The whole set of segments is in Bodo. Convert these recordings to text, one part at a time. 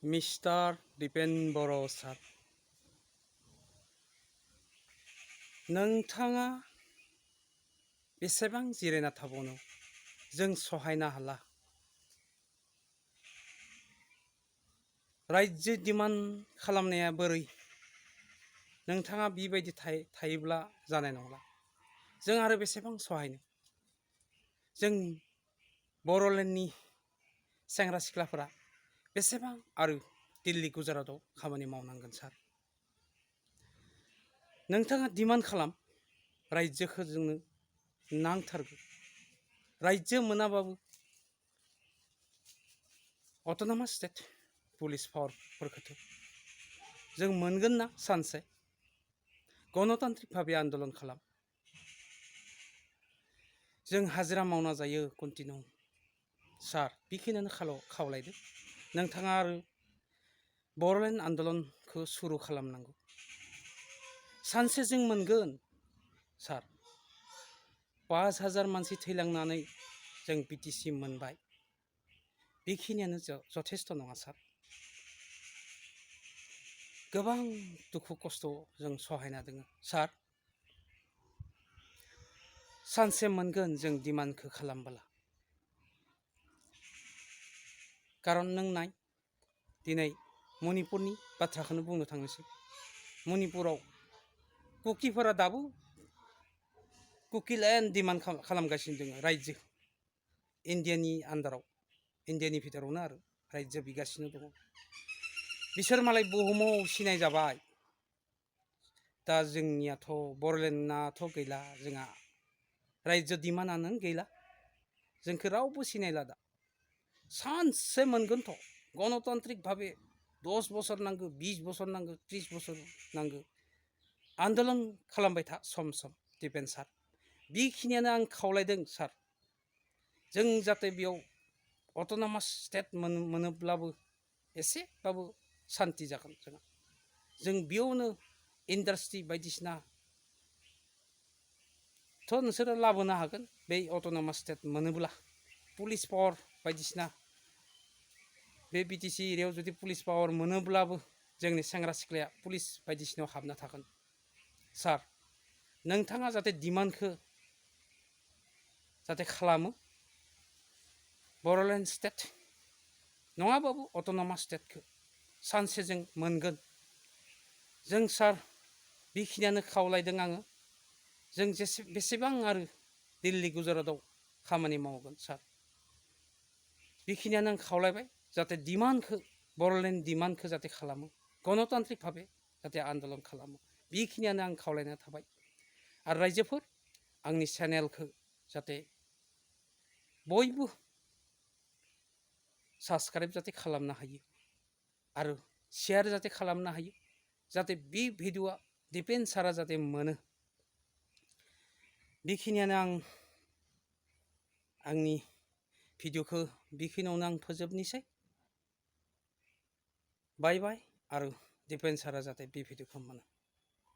मिस्टार दिपेन बर' सार, नोंथाङा बेसेबां जिरायना थाबावनो? जों सहायनो हाला। रायजो डिमान्ड खालामनाया बोरै? नोंथाङा बेबायदि थायोब्ला जानाय नंला। जों आरो बेसेबां सहायनो? जों बर'लेण्डनि सेंग्रा सिख्लाफोरा बेसेबां आरो दिल्ली गुजरातआव खामानि मावनांगोन सार? नोंथाङा डिमान्ड खालाम, रायजोखौ जोंनो नांथारगौ। रायजो मोनाबाबो अट'नमास स्टेट पुलिस पावारफोरखौथ' जों मोनगोन ना सानसे? गणतान्त्रिक भाबे आन्दलन खालाम। जों हाजिरा मावना जायो कन्टिनिउ सार, बेखिनियानो खावलायदो। नोंथाङा आरो बर'लेण्ड आन्दलनखौ सुरु खालामनांगौ। सानसे जों मोनगोन सार। 5,000 मानसि थैलांनानै जों बिटिसि मोनबाय, बेखिनियानो जथेस्थ' नङा सार। गोबां दुखु खस्थ' जों सहायना दोङो सार। सानसे मोनगोन जों डिमान्डखौ खालामबोला। कारन नों नाय, दिनै मणिपुरनि बाथ्राखौनो बुंनो थांनोसै। मणिपुराव कुकिफोरा दाबो कुकि लेण्ड डिमान्ड खालामगासिनो दङ। रायजो इन्डियानि आन्दाराव, इन्डियानि भितरावनो आरो रायजो बिगासिनो दङ। बिसोर मालाय बुहुमाव सिनाय जाबाय। दा जोंनियाथ' बर'लेण्डनाथ' गैला, जोंहा रायजो डिमान्डआनो गैला। जोंखौ रावबो सिनायला दा। सानसे मोनगोनथ' गणतान्त्रिक भाबे 10 बोसोर नांगौ, 20 बोसोर नांगौ, 30 बोसोर नांगौ। आन्दलन खालामबाय था सम सम दिपेन सार। बेखिनियानो आं खावलायदों सार। जों जाहाथे बेयाव अट'नमास स्टेट मोनोब्लाबो एसेबाबो सान्ति जागोन जोंहा। जों बेयावनो इन्डास्ट्रि बायदिसिना थ' नोंसोरो लाबोनो हागोन बे अट'नमास स्टेट मोनोब्ला। पुलिस पावार बायदिसिना बे बिटिसि एरियायाव जुदि पुलिस पावार मोनोब्लाबो जोंनि सेंग्रा सिख्लाया पुलिस बायदिसिनायाव हाबना थागोन सार। नोंथाङा जाहाथे डिमान्डखौ जाहाथे खालामो, बर'लेण्ड स्टेट नङाबाबो अट'नमास स्टेटखौ सानसे जों मोनगोन। जों सार बेखिनियानो खावलायदों आङो। जों बेसेबां आरो दिल्ली गुजरातआव खामानि मावगोन सार? बेखिनियानो आं खावलायबाय, जाहाथे डिमान्डखौ बर'लेण्ड डिमान्डखौ जाहाथे खालामो, गणतान्त्रिक भाबे जाहाथे आन्दलन खालामो। बेखिनियानो आं खावलायना थाबाय। आरो रायजोफोर, आंनि चेनेलखौ जाहाथे बयबो साबस्क्राइब जाहाथे खालामनो हायो आरो शेयार जाहाथे खालामनो हायो, जाहाथे बे भिडिअआ दिपेन सारा जाहाथे मोनो। बेखिनियानो आंनि भिडिअखौ बेखिनियावनो आं फोजोबनोसै। बाय बाय। आरो दिपेन सारा जाहाथे बे भिडिअखौ मोनो।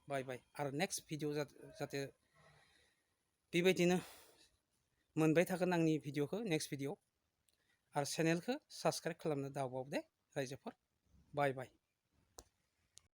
बाय बाय। आरो नेक्स्ट भिडिअ जाहाथे बेबायदिनो मोनबाय थागोन आंनि भिडिअखौ नेक्स्ट भिडिअ। आरो चेनेलखौ साबस्क्राइब खालामनो दाबाव दे रायजोफोर। बाय बाय।